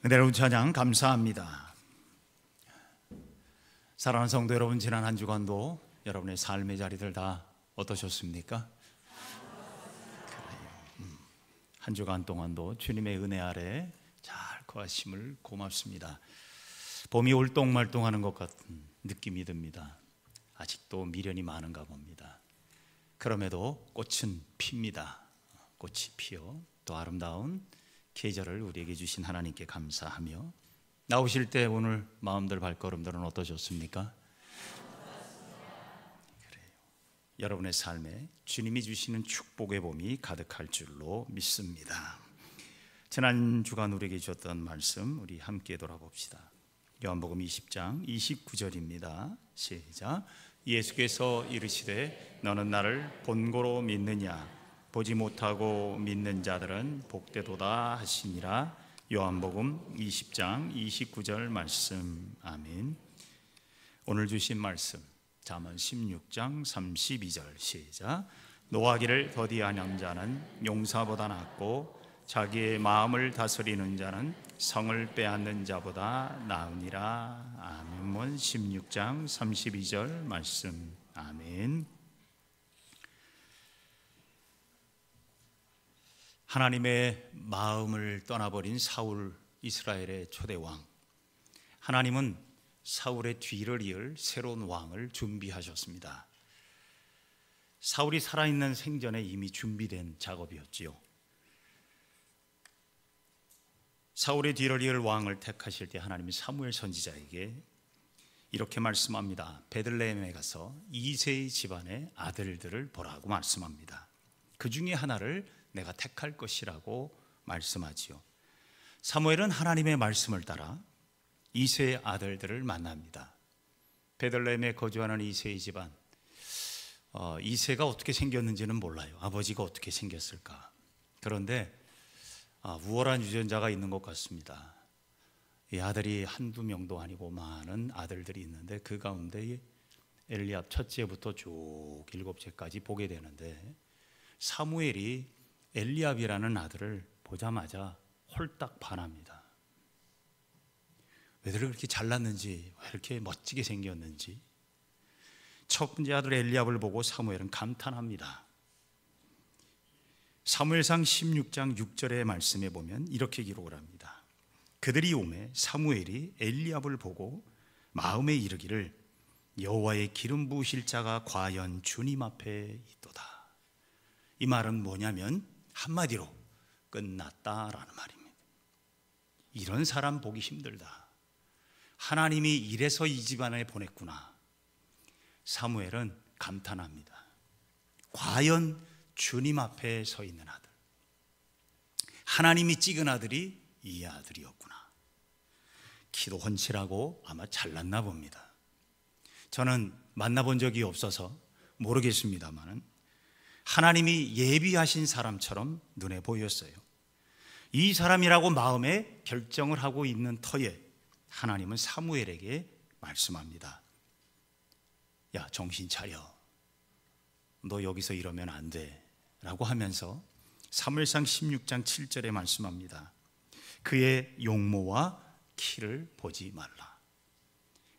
은혜로운 찬양 감사합니다. 사랑하는 성도 여러분, 지난 한 주간도 여러분의 삶의 자리들 다 어떠셨습니까? 한 주간 동안도 주님의 은혜 아래 잘 거하심을 고맙습니다. 봄이 올똥말똥하는 것 같은 느낌이 듭니다. 아직도 미련이 많은가 봅니다. 그럼에도 꽃은 핍니다. 꽃이 피어 또 아름다운 계절을 우리에게 주신 하나님께 감사하며, 나오실 때 오늘 마음들 발걸음들은 어떠셨습니까? 그래요. 여러분의 삶에 주님이 주시는 축복의 봄이 가득할 줄로 믿습니다. 지난 주간 우리에게 주셨던 말씀 우리 함께 돌아봅시다. 요한복음 20장 29절입니다. 시작. 예수께서 이르시되 너는 나를 본고로 믿느냐? 보지 못하고 믿는 자들은 복되도다 하시니라. 요한복음 20장 29절 말씀. 아멘. 오늘 주신 말씀 잠언 16장 32절 시작. 노하기를 더디하는 자는 용사보다 낫고 자기의 마음을 다스리는 자는 성을 빼앗는 자보다 나으니라. 아멘. 16장 32절 말씀. 아멘. 하나님의 마음을 떠나버린 사울, 이스라엘의 초대 왕. 하나님은 사울의 뒤를 이을 새로운 왕을 준비하셨습니다. 사울이 살아있는 생전에 이미 준비된 작업이었지요. 사울의 뒤를 이을 왕을 택하실 때 하나님이 사무엘 선지자에게 이렇게 말씀합니다. 베들레헴에 가서 이새의 집안의 아들들을 보라고 말씀합니다. 그 중에 하나를 내가 택할 것이라고 말씀하지요. 사무엘은 하나님의 말씀을 따라 이새의 아들들을 만납니다. 베들레헴에 거주하는 이새의 집안, 이새가 어떻게 생겼는지는 몰라요. 아버지가 어떻게 생겼을까. 그런데 우월한 유전자가 있는 것 같습니다. 이 아들이 한두 명도 아니고 많은 아들들이 있는데 그 가운데 엘리압 첫째부터 쭉 일곱째까지 보게 되는데, 사무엘이 엘리압이라는 아들을 보자마자 홀딱 반합니다. 왜들 그렇게 잘났는지, 왜 이렇게 멋지게 생겼는지. 첫 번째 아들 엘리압을 보고 사무엘은 감탄합니다. 사무엘상 16장 6절의 말씀에 보면 이렇게 기록을 합니다. 그들이 오매 사무엘이 엘리압을 보고 마음에 이르기를 여호와의 기름 부으실 자가 과연 주님 앞에 있도다. 이 말은 뭐냐면 한마디로 끝났다라는 말입니다. 이런 사람 보기 힘들다. 하나님이 이래서 이 집안에 보냈구나. 사무엘은 감탄합니다. 과연 주님 앞에 서 있는 아들, 하나님이 찍은 아들이 이 아들이었구나. 키도 훤칠하고 아마 잘났나 봅니다. 저는 만나본 적이 없어서 모르겠습니다만 하나님이 예비하신 사람처럼 눈에 보였어요. 이 사람이라고 마음에 결정을 하고 있는 터에 하나님은 사무엘에게 말씀합니다. 야, 정신 차려. 너 여기서 이러면 안 돼. 라고 하면서 사무엘상 16장 7절에 말씀합니다. 그의 용모와 키를 보지 말라.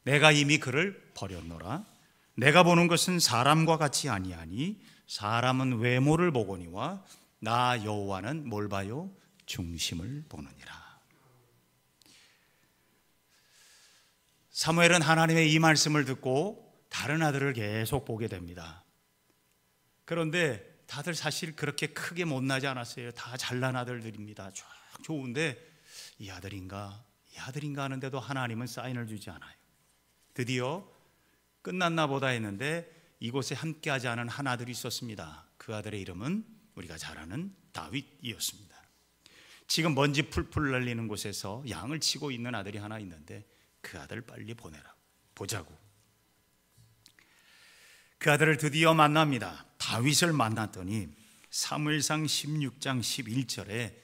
내가 이미 그를 버렸노라. 내가 보는 것은 사람과 같이 아니하니 사람은 외모를 보거니와 나 여호와는 뭘 봐요? 중심을 보느니라. 사무엘은 하나님의 이 말씀을 듣고 다른 아들을 계속 보게 됩니다. 그런데 다들 사실 그렇게 크게 못나지 않았어요. 다 잘난 아들들입니다. 쭉 좋은데 이 아들인가 하는데도 하나님은 사인을 주지 않아요. 드디어 끝났나 보다 했는데 이곳에 함께하지 않은 한 아들이 있었습니다. 그 아들의 이름은 우리가 잘 아는 다윗이었습니다. 지금 먼지 풀풀 날리는 곳에서 양을 치고 있는 아들이 하나 있는데 그 아들 빨리 보내라. 보자고. 그 아들을 드디어 만납니다. 다윗을 만났더니 사무엘상 16장 11절에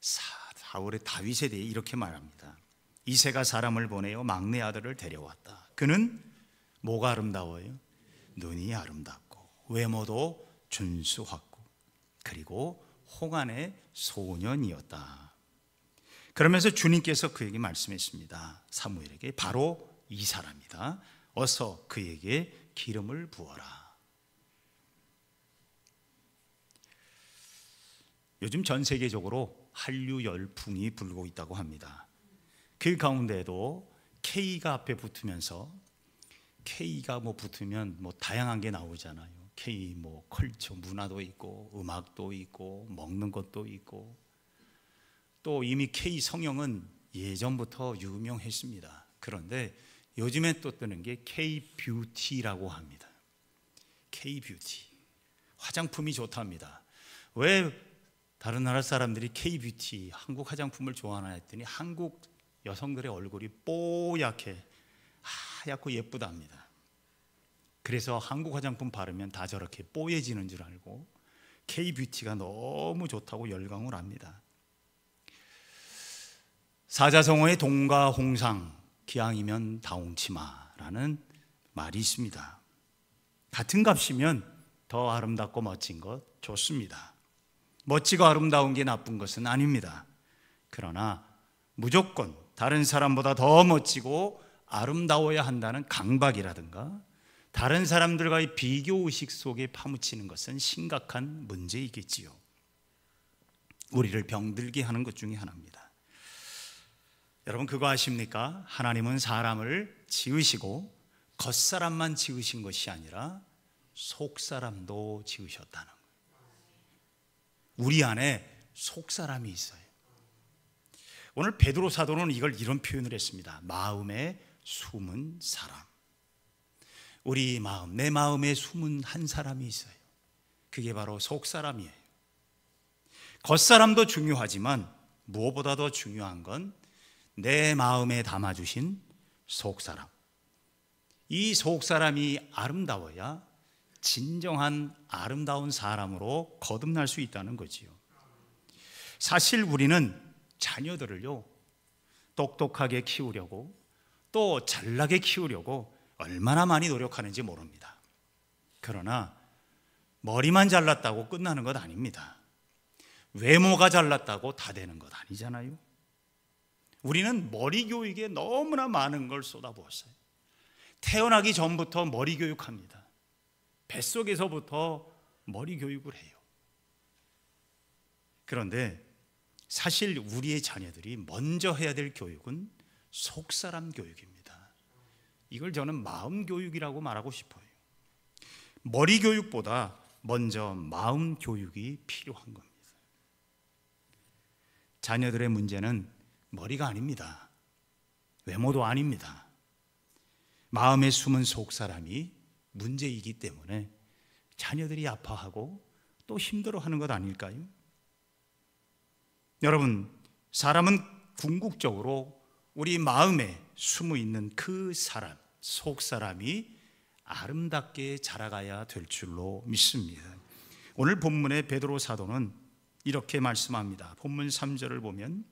사울의 다윗에 대해 이렇게 말합니다. 이새가 사람을 보내어 막내 아들을 데려왔다. 그는 뭐가 아름다워요? 눈이 아름답고 외모도 준수하고 그리고 홍안의 소년이었다. 그러면서 주님께서 그에게 말씀했습니다. 사무엘에게 바로 이 사람이다. 어서 그에게 기름을 부어라. 요즘 전 세계적으로 한류 열풍이 불고 있다고 합니다. 그 가운데에도 K가 앞에 붙으면서 K가 붙으면 다양한 게 나오잖아요. K 컬처 문화도 있고 음악도 있고 먹는 것도 있고, 또 이미 K 성형은 예전부터 유명했습니다. 그런데 요즘에 또 뜨는 게 K 뷰티라고 합니다. K 뷰티, 화장품이 좋답니다. 왜 다른 나라 사람들이 K 뷰티, 한국 화장품을 좋아하나 했더니 한국 여성들의 얼굴이 뽀얗게 하얗고 예쁘답니다. 그래서 한국 화장품 바르면 다 저렇게 뽀얘지는 줄 알고 K 뷰티가 너무 좋다고 열광을 합니다. 사자성어의 동가 홍상, 기왕이면 다홍치마라는 말이 있습니다. 같은 값이면 더 아름답고 멋진 것 좋습니다. 멋지고 아름다운 게 나쁜 것은 아닙니다. 그러나 무조건 다른 사람보다 더 멋지고 아름다워야 한다는 강박이라든가 다른 사람들과의 비교의식 속에 파묻히는 것은 심각한 문제이겠지요. 우리를 병들게 하는 것 중에 하나입니다. 여러분 그거 아십니까? 하나님은 사람을 지으시고 겉사람만 지으신 것이 아니라 속사람도 지으셨다는 거예요. 우리 안에 속사람이 있어요. 오늘 베드로 사도는 이런 표현을 했습니다. 마음에 숨은 사람. 우리 마음, 내 마음에 숨은 한 사람이 있어요. 그게 바로 속사람이에요. 겉사람도 중요하지만 무엇보다 더 중요한 건 내 마음에 담아주신 속사람. 이 속사람이 아름다워야 진정한 아름다운 사람으로 거듭날 수 있다는 거지요. 사실 우리는 자녀들을요 똑똑하게 키우려고 또 잘나게 키우려고 얼마나 많이 노력하는지 모릅니다. 그러나 머리만 잘났다고 끝나는 것 아닙니다. 외모가 잘났다고 다 되는 것 아니잖아요. 우리는 머리 교육에 너무나 많은 걸 쏟아부었어요. 태어나기 전부터 머리 교육합니다. 뱃속에서부터 머리 교육을 해요. 그런데 사실 우리의 자녀들이 먼저 해야 될 교육은 속사람 교육입니다. 이걸 저는 마음 교육이라고 말하고 싶어요. 머리 교육보다 먼저 마음 교육이 필요한 겁니다. 자녀들의 문제는 머리가 아닙니다. 외모도 아닙니다. 마음에 숨은 속사람이 문제이기 때문에 자녀들이 아파하고 또 힘들어하는 것 아닐까요? 여러분, 사람은 궁극적으로 우리 마음에 숨어 있는 그 사람, 속사람이 아름답게 자라가야 될 줄로 믿습니다. 오늘 본문의 베드로 사도는 이렇게 말씀합니다. 본문 3절을 보면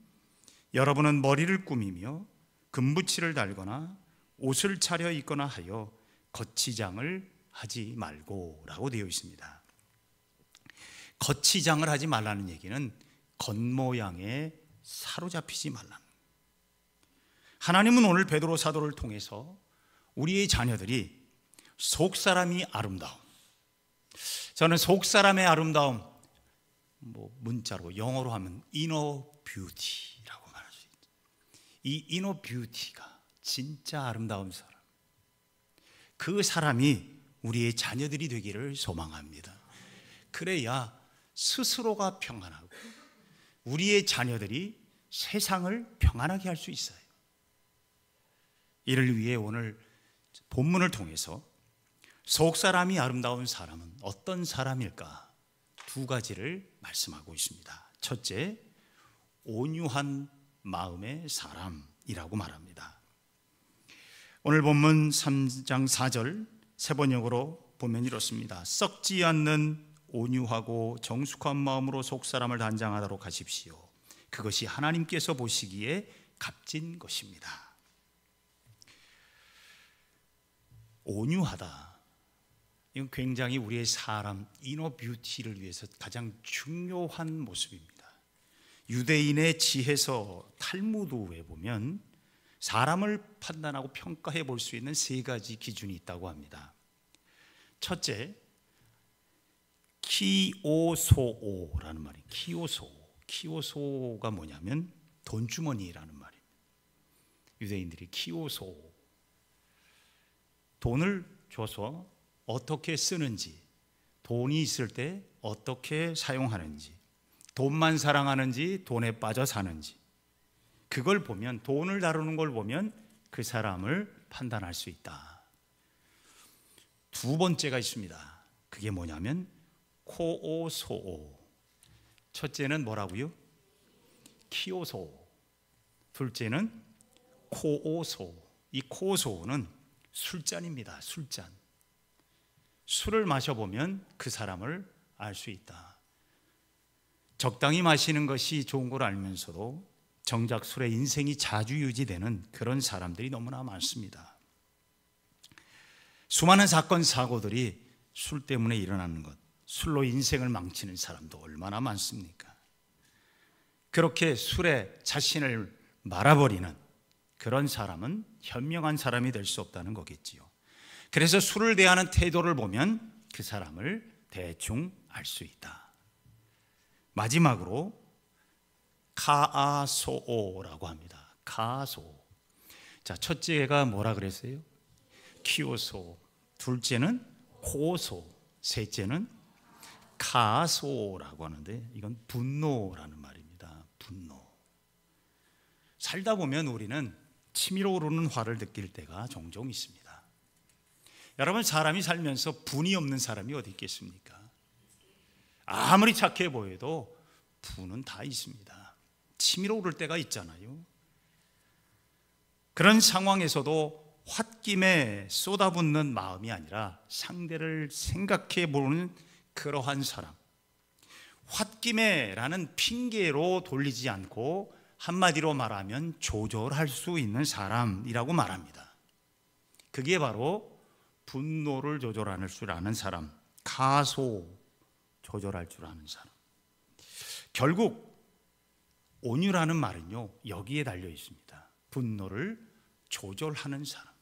여러분은 머리를 꾸미며 금붙이를 달거나 옷을 차려 입거나 하여 거치장을 하지 말고 라고 되어 있습니다. 거치장을 하지 말라는 얘기는 겉모양에 사로잡히지 말라. 하나님은 오늘 베드로 사도를 통해서 우리의 자녀들이 속사람이 아름다움, 저는 속사람의 아름다움 문자로 영어로 하면 이너 뷰티라고 말할 수 있죠. 이 이너 뷰티가 진짜 아름다운 사람, 그 사람이 우리의 자녀들이 되기를 소망합니다. 그래야 스스로가 평안하고 우리의 자녀들이 세상을 평안하게 할 수 있어요. 이를 위해 오늘 본문을 통해서 속사람이 아름다운 사람은 어떤 사람일까? 두 가지를 말씀하고 있습니다. 첫째, 온유한 마음의 사람이라고 말합니다. 오늘 본문 3장 4절 세번역으로 보면 이렇습니다. 썩지 않는 온유하고 정숙한 마음으로 속사람을 단장하도록 하십시오. 그것이 하나님께서 보시기에 값진 것입니다. 온유하다, 이건 굉장히 우리의 사람 이너 뷰티를 위해서 가장 중요한 모습입니다. 유대인의 지혜서 탈무드에 보면 사람을 판단하고 평가해 볼 수 있는 세 가지 기준이 있다고 합니다. 첫째, 키오소오라는 말이에요. 키오소가 뭐냐면 돈주머니라는 말입니다. 유대인들이 키오소, 돈을 줘서 어떻게 쓰는지, 돈이 있을 때 어떻게 사용하는지, 돈만 사랑하는지 돈에 빠져 사는지, 그걸 보면, 돈을 다루는 걸 보면 그 사람을 판단할 수 있다. 두 번째가 있습니다. 그게 뭐냐면 코오소오. 첫째는 뭐라고요? 키오소. 둘째는 코오소. 이 코오소는 술잔입니다. 술잔. 술을 마셔보면 그 사람을 알 수 있다. 적당히 마시는 것이 좋은 걸 알면서도 정작 술에 인생이 자주유지되는 그런 사람들이 너무나 많습니다. 수많은 사건 사고들이 술 때문에 일어나는 것, 술로 인생을 망치는 사람도 얼마나 많습니까? 그렇게 술에 자신을 말아버리는 그런 사람은 현명한 사람이 될 수 없다는 거겠지요. 그래서 술을 대하는 태도를 보면 그 사람을 대충 알 수 있다. 마지막으로 카아소오라고 합니다. 카아소. 자, 첫째가 뭐라 그랬어요? 키오소. 둘째는 코소. 셋째는 카아소라고 하는데 이건 분노라는 말입니다. 분노. 살다 보면 우리는 치밀어 오르는 화를 느낄 때가 종종 있습니다. 여러분, 사람이 살면서 분이 없는 사람이 어디 있겠습니까? 아무리 착해 보여도 분은 다 있습니다. 치밀어 오를 때가 있잖아요. 그런 상황에서도 홧김에 쏟아붓는 마음이 아니라 상대를 생각해 보는 그러한 사람, 홧김에라는 핑계로 돌리지 않고 한마디로 말하면 조절할 수 있는 사람이라고 말합니다. 그게 바로 분노를 조절할 줄 아는 사람, 가소, 조절할 줄 아는 사람. 결국 온유라는 말은요, 여기에 달려 있습니다. 분노를 조절하는 사람.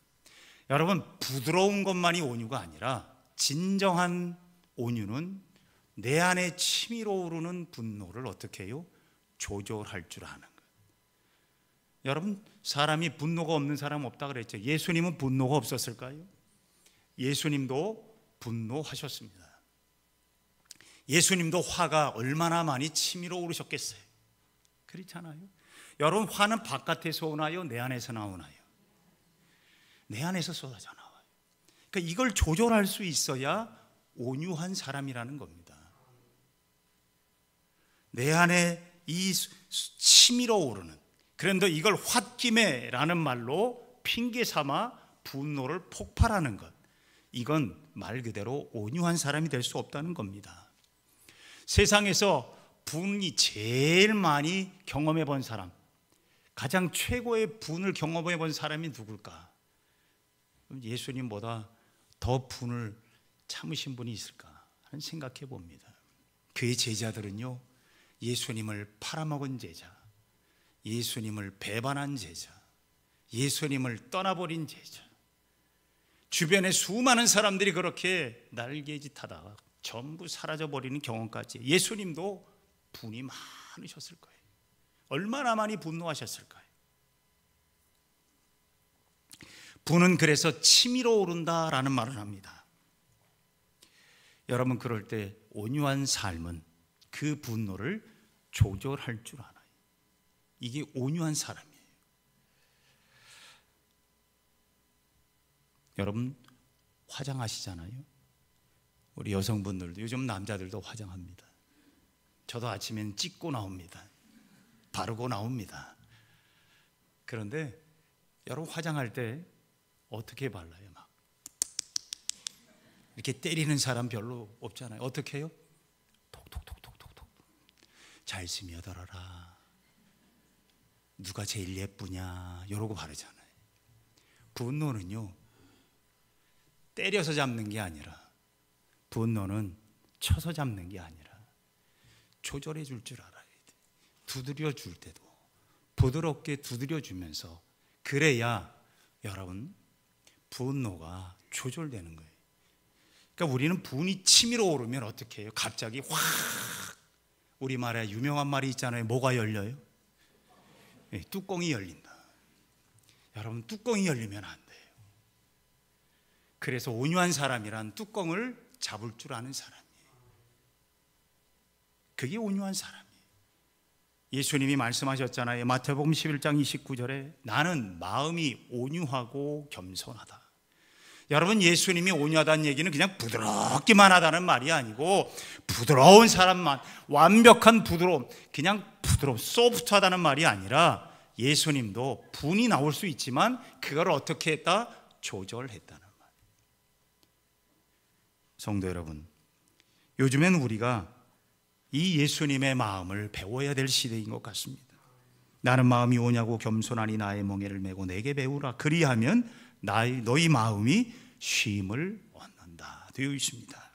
여러분, 부드러운 것만이 온유가 아니라 진정한 온유는 내 안에 치밀어 오르는 분노를 어떻게 해요? 조절할 줄 아는 것. 여러분, 사람이 분노가 없는 사람 없다 그랬죠. 예수님은 분노가 없었을까요? 예수님도 분노하셨습니다. 예수님도 화가 얼마나 많이 치밀어 오르셨겠어요? 그렇잖아요. 여러분, 화는 바깥에서 오나요? 내 안에서 나오나요? 내 안에서 쏟아져 나와요. 그러니까 이걸 조절할 수 있어야 온유한 사람이라는 겁니다. 내 안에 이 치밀어 오르는, 그런데 이걸 홧김에라는 말로 핑계 삼아 분노를 폭발하는 것, 이건 말 그대로 온유한 사람이 될 수 없다는 겁니다. 세상에서 분이 제일 많이 경험해 본 사람, 가장 최고의 분을 경험해 본 사람이 누굴까? 예수님보다 더 분을 참으신 분이 있을까 하는 생각해 봅니다. 그의 제자들은요, 예수님을 팔아먹은 제자, 예수님을 배반한 제자, 예수님을 떠나버린 제자, 주변에 수많은 사람들이 그렇게 날개짓하다가 전부 사라져버리는 경험까지. 예수님도 분이 많으셨을 거예요. 얼마나 많이 분노하셨을까요? 분은 그래서 치밀어 오른다라는 말을 합니다. 여러분, 그럴 때 온유한 삶은 그 분노를 조절할 줄 알아요. 이게 온유한 사람이에요. 여러분, 화장하시잖아요. 우리 여성분들도, 요즘 남자들도 화장합니다. 저도 아침엔 찍고 나옵니다. 바르고 나옵니다. 그런데 여러분, 화장할 때 어떻게 발라요? 막 이렇게 때리는 사람 별로 없잖아요. 어떻게 해요? 톡톡톡톡톡톡. 잘 스며들어라. 누가 제일 예쁘냐, 이러고 바르잖아요. 분노는요, 때려서 잡는 게 아니라, 분노는 쳐서 잡는 게 아니라 조절해 줄 알아야 돼. 두드려 줄 때도, 부드럽게 두드려주면서, 그래야 여러분 분노가 조절되는 거예요. 그러니까 우리는 분이 치밀어 오르면 어떻게 해요? 갑자기 확, 우리말에 유명한 말이 있잖아요. 뭐가 열려요? 뚜껑이 열린다. 여러분, 뚜껑이 열리면 안 돼요. 그래서 온유한 사람이란 뚜껑을 잡을 줄 아는 사람이에요. 그게 온유한 사람이에요. 예수님이 말씀하셨잖아요. 마태복음 11장 29절에 나는 마음이 온유하고 겸손하다. 여러분, 예수님이 온유하다는 얘기는 그냥 부드럽기만 하다는 말이 아니고, 부드러운 사람만, 완벽한 부드러움, 그냥 소프트하다는 말이 아니라, 예수님도 분이 나올 수 있지만 그걸 어떻게 했다? 조절했다는 말. 성도 여러분, 요즘엔 우리가 이 예수님의 마음을 배워야 될 시대인 것 같습니다. 나는 마음이 오냐고 겸손하니 나의 멍에를 메고 내게 배우라. 그리하면 너희 마음이 쉼을 얻는다 되어 있습니다.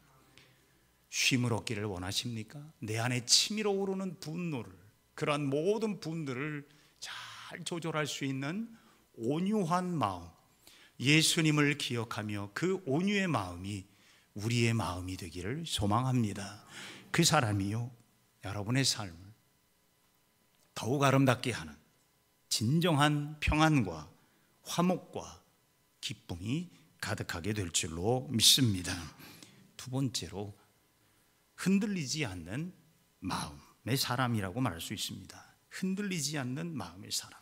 쉼을 얻기를 원하십니까? 내 안에 치밀어 오르는 분노를, 그러한 모든 분들을 잘 조절할 수 있는 온유한 마음, 예수님을 기억하며 그 온유의 마음이 우리의 마음이 되기를 소망합니다. 그 사람이요, 여러분의 삶을 더욱 아름답게 하는 진정한 평안과 화목과 기쁨이 가득하게 될 줄로 믿습니다. 두 번째로, 흔들리지 않는 마음의 사람이라고 말할 수 있습니다. 흔들리지 않는 마음의 사람.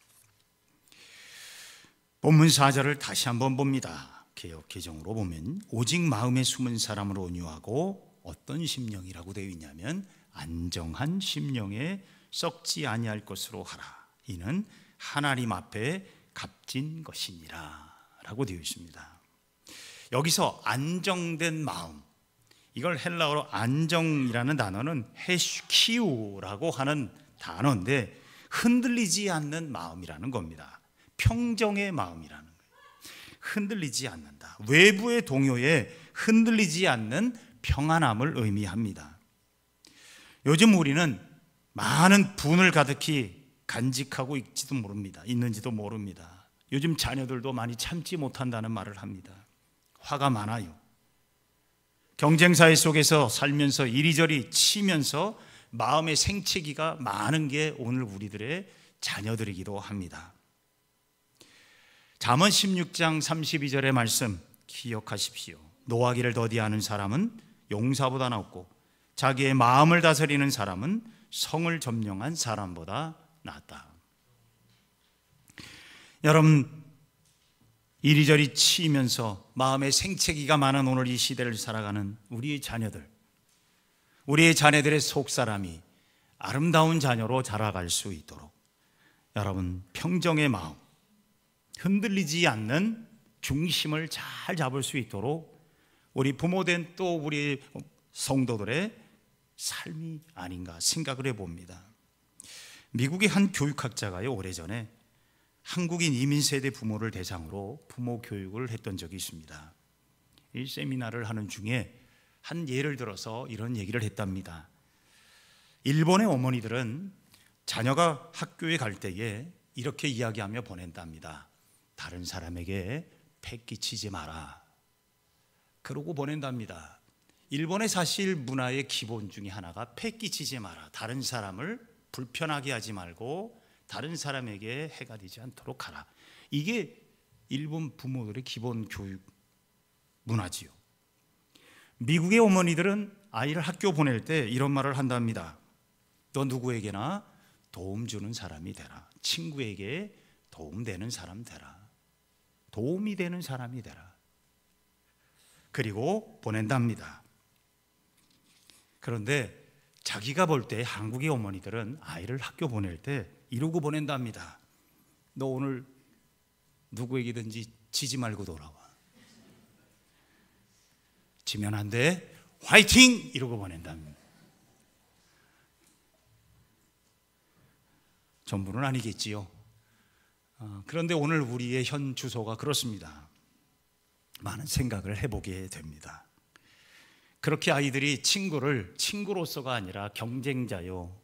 본문 4절을 다시 한번 봅니다. 개역 개정으로 보면, 오직 마음에 숨은 사람을 온유하고 어떤 심령이라고 되어 있냐면 안정한 심령에 썩지 아니할 것으로 하라. 이는 하나님 앞에 값진 것이니라 라고 되어 있습니다. 여기서 안정된 마음, 이걸 헬라어로 안정이라는 단어는 헤슈키우라고 하는 단어인데, 흔들리지 않는 마음이라는 겁니다. 평정의 마음이라는 거예요. 흔들리지 않는다. 외부의 동요에 흔들리지 않는 평안함을 의미합니다. 요즘 우리는 많은 분을 가득히 간직하고 있는지도 모릅니다. 요즘 자녀들도 많이 참지 못한다는 말을 합니다. 화가 많아요. 경쟁사회 속에서 살면서 이리저리 치면서 마음의 생채기가 많은 게 오늘 우리들의 자녀들이기도 합니다. 잠언 16장 32절의 말씀 기억하십시오. 노하기를 더디하는 사람은 용사보다 낫고 자기의 마음을 다스리는 사람은 성을 점령한 사람보다 낫다. 여러분, 이리저리 치면서 마음의 생채기가 많은 오늘 이 시대를 살아가는 우리의 자녀들, 우리의 자녀들의 속사람이 아름다운 자녀로 자라갈 수 있도록 여러분, 평정의 마음, 흔들리지 않는 중심을 잘 잡을 수 있도록 우리 부모된 또 우리 성도들의 삶이 아닌가 생각을 해봅니다. 미국의 한 교육학자가요, 오래전에 한국인 이민 세대 부모를 대상으로 부모 교육을 했던 적이 있습니다. 이 세미나를 하는 중에 한 예를 들어서 이런 얘기를 했답니다. 일본의 어머니들은 자녀가 학교에 갈 때에 이렇게 이야기하며 보낸답니다. 다른 사람에게 패기치지 마라. 그러고 보낸답니다. 일본의 사실 문화의 기본 중에 하나가 패기치지 마라. 다른 사람을 불편하게 하지 말고 다른 사람에게 해가 되지 않도록 하라. 이게 일본 부모들의 기본 교육 문화지요. 미국의 어머니들은 아이를 학교 보낼 때 이런 말을 한답니다. 너 누구에게나 도움 주는 사람이 되라. 친구에게 도움되는 사람 되라. 도움이 되는 사람이 되라. 그리고 보낸답니다. 그런데 자기가 볼 때 한국의 어머니들은 아이를 학교 보낼 때 이러고 보낸답니다. 너 오늘 누구에게든지 지지 말고 돌아와. 지면 안 돼. 화이팅! 이러고 보낸답니다. 전부는 아니겠지요. 그런데 오늘 우리의 현 주소가 그렇습니다. 많은 생각을 해보게 됩니다. 그렇게 아이들이 친구를 친구로서가 아니라 경쟁자요,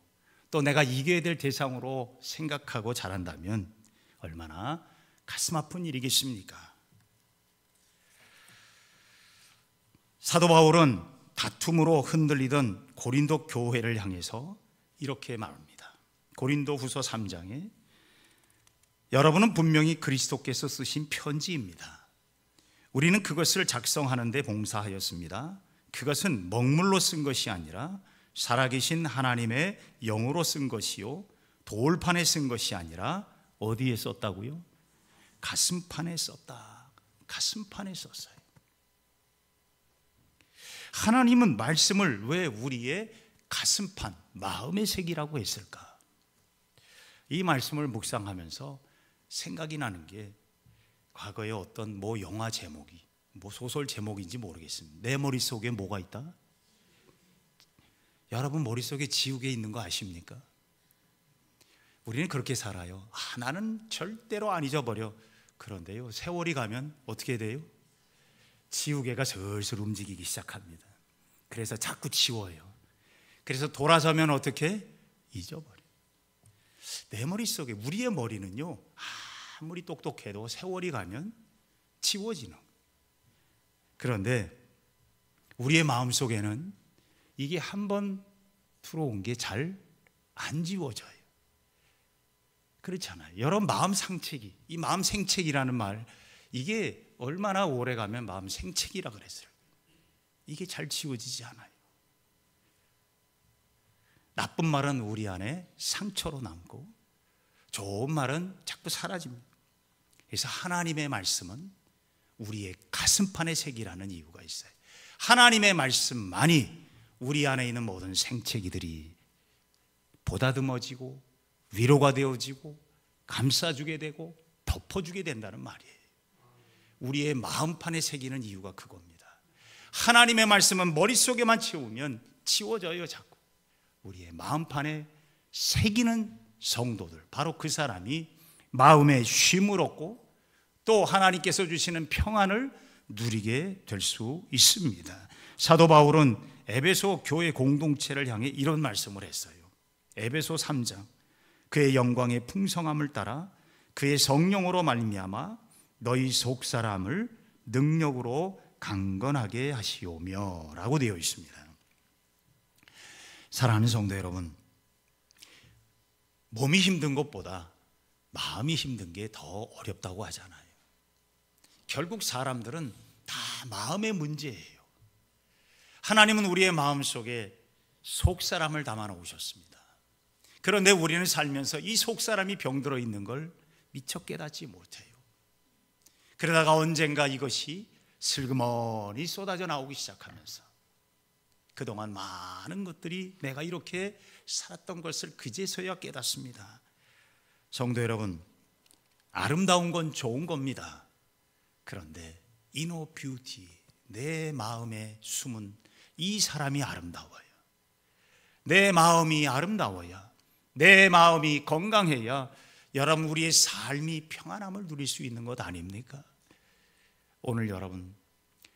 또 내가 이겨야 될 대상으로 생각하고 자란다면 얼마나 가슴 아픈 일이겠습니까? 사도 바울은 다툼으로 흔들리던 고린도 교회를 향해서 이렇게 말합니다. 고린도 후서 3장에 여러분은 분명히 그리스도께서 쓰신 편지입니다. 우리는 그것을 작성하는 데 봉사하였습니다. 그것은 먹물로 쓴 것이 아니라 살아계신 하나님의 영으로 쓴 것이요, 돌판에 쓴 것이 아니라 어디에 썼다고요? 가슴판에 썼다. 가슴판에 썼어요. 하나님은 말씀을 왜 우리의 가슴판, 마음의 색이라고 했을까? 이 말씀을 묵상하면서 생각이 나는 게 과거에 어떤 영화 제목이, 소설 제목인지 모르겠습니다. 내 머릿속에 뭐가 있다? 여러분 머릿속에 지우개 있는 거 아십니까? 우리는 그렇게 살아요. 나는 절대로 안 잊어버려. 그런데요, 세월이 가면 어떻게 돼요? 지우개가 슬슬 움직이기 시작합니다. 그래서 자꾸 지워요. 그래서 돌아서면 어떻게? 잊어버려. 내 머릿속에, 우리의 머리는요, 아무리 똑똑해도 세월이 가면 지워지는 거예요. 그런데 우리의 마음속에는 이게 한번 들어온 게 잘 안 지워져요. 그렇잖아요. 여러분 마음 상책이, 이 마음 생책이라는 말, 이게 얼마나 오래 가면 마음 생책이라 그랬어요. 이게 잘 지워지지 않아요. 나쁜 말은 우리 안에 상처로 남고 좋은 말은 자꾸 사라집니다. 그래서 하나님의 말씀은 우리의 가슴판의 색이라는 이유가 있어요. 하나님의 말씀만이 우리 안에 있는 모든 생채기들이 보다듬어지고 위로가 되어지고 감싸주게 되고 덮어주게 된다는 말이에요. 우리의 마음판에 새기는 이유가 그겁니다. 하나님의 말씀은 머릿속에만 채우면 지워져요. 자꾸 우리의 마음판에 새기는 성도들, 바로 그 사람이 마음에 쉼을 얻고 또 하나님께서 주시는 평안을 누리게 될 수 있습니다. 사도 바울은 에베소 교회 공동체를 향해 이런 말씀을 했어요. 에베소 3장, 그의 영광의 풍성함을 따라 그의 성령으로 말미암아 너희 속사람을 능력으로 강건하게 하시오며 라고 되어 있습니다. 사랑하는 성도 여러분, 몸이 힘든 것보다 마음이 힘든 게 더 어렵다고 하잖아요. 결국 사람들은 다 마음의 문제예요. 하나님은 우리의 마음속에 속사람을 담아 놓으셨습니다. 그런데 우리는 살면서 이 속사람이 병들어 있는 걸 미처 깨닫지 못해요. 그러다가 언젠가 이것이 슬그머니 쏟아져 나오기 시작하면서 그동안 많은 것들이 내가 이렇게 살았던 것을 그제서야 깨닫습니다. 성도 여러분, 아름다운 건 좋은 겁니다. 그런데 이너 뷰티, 내 마음에 숨은 이 사람이 아름다워요. 내 마음이 아름다워야, 내 마음이 건강해야 여러분 우리의 삶이 평안함을 누릴 수 있는 것 아닙니까? 오늘 여러분,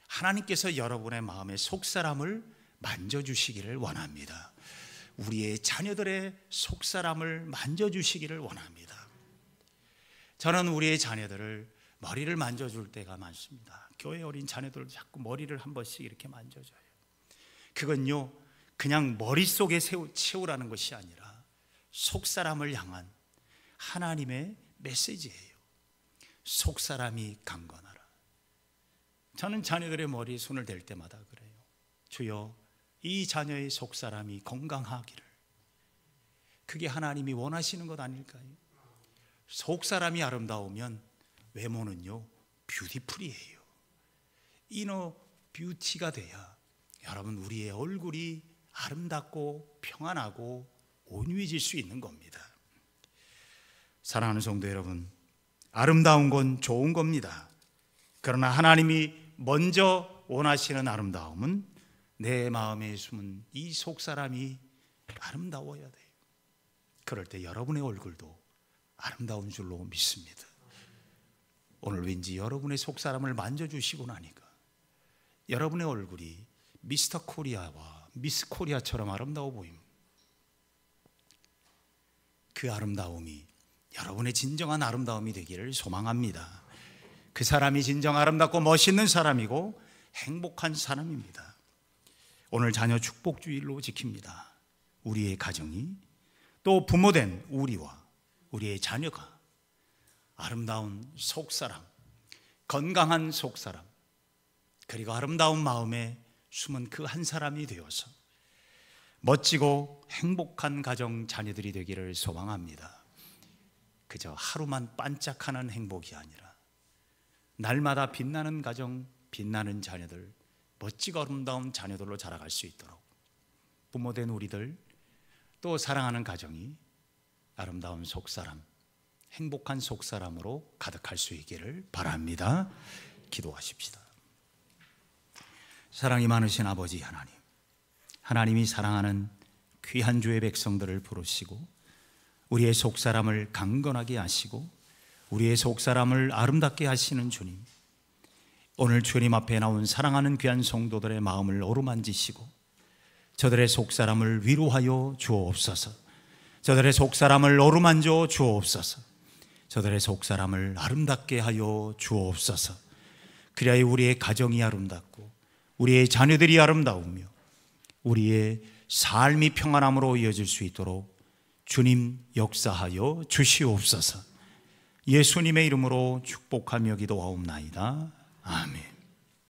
하나님께서 여러분의 마음의 속사람을 만져주시기를 원합니다. 우리의 자녀들의 속사람을 만져주시기를 원합니다. 저는 우리의 자녀들을 머리를 만져줄 때가 많습니다. 교회 어린 자녀들도 자꾸 머리를 한 번씩 이렇게 만져줘요. 그건요, 그냥 머릿속에 채우라는 것이 아니라 속사람을 향한 하나님의 메시지예요. 속사람이 강건하라. 저는 자녀들의 머리에 손을 댈 때마다 그래요. 주여, 이 자녀의 속사람이 건강하기를. 그게 하나님이 원하시는 것 아닐까요? 속사람이 아름다우면 외모는요, 뷰티풀이에요. 이너 뷰티가 돼야 여러분 우리의 얼굴이 아름답고 평안하고 온유해질 수 있는 겁니다. 사랑하는 성도 여러분, 아름다운 건 좋은 겁니다. 그러나 하나님이 먼저 원하시는 아름다움은 내 마음에 숨은 이 속사람이 아름다워야 돼요. 그럴 때 여러분의 얼굴도 아름다운 줄로 믿습니다. 오늘 왠지 여러분의 속사람을 만져주시고 나니까 여러분의 얼굴이 미스터 코리아와 미스 코리아처럼 아름다워 보입니다. 그 아름다움이 여러분의 진정한 아름다움이 되기를 소망합니다. 그 사람이 진정 아름답고 멋있는 사람이고 행복한 사람입니다. 오늘 자녀 축복주일로 지킵니다. 우리의 가정이 또 부모된 우리와 우리의 자녀가 아름다운 속사람, 건강한 속사람, 그리고 아름다운 마음에 숨은 그 한 사람이 되어서 멋지고 행복한 가정 자녀들이 되기를 소망합니다. 그저 하루만 반짝하는 행복이 아니라 날마다 빛나는 가정, 빛나는 자녀들, 멋지고 아름다운 자녀들로 자라갈 수 있도록 부모된 우리들 또 사랑하는 가정이 아름다운 속사람, 행복한 속사람으로 가득할 수 있기를 바랍니다. 기도하십시다. 사랑이 많으신 아버지 하나님, 하나님이 사랑하는 귀한 주의 백성들을 부르시고 우리의 속사람을 강건하게 하시고 우리의 속사람을 아름답게 하시는 주님, 오늘 주님 앞에 나온 사랑하는 귀한 성도들의 마음을 어루만지시고 저들의 속사람을 위로하여 주옵소서. 저들의 속사람을 어루만져 주옵소서. 저들의 속사람을 아름답게 하여 주옵소서. 그리하여 우리의 가정이 아름답고 우리의 자녀들이 아름다우며 우리의 삶이 평안함으로 이어질 수 있도록 주님 역사하여 주시옵소서. 예수님의 이름으로 축복하며 기도하옵나이다. 아멘.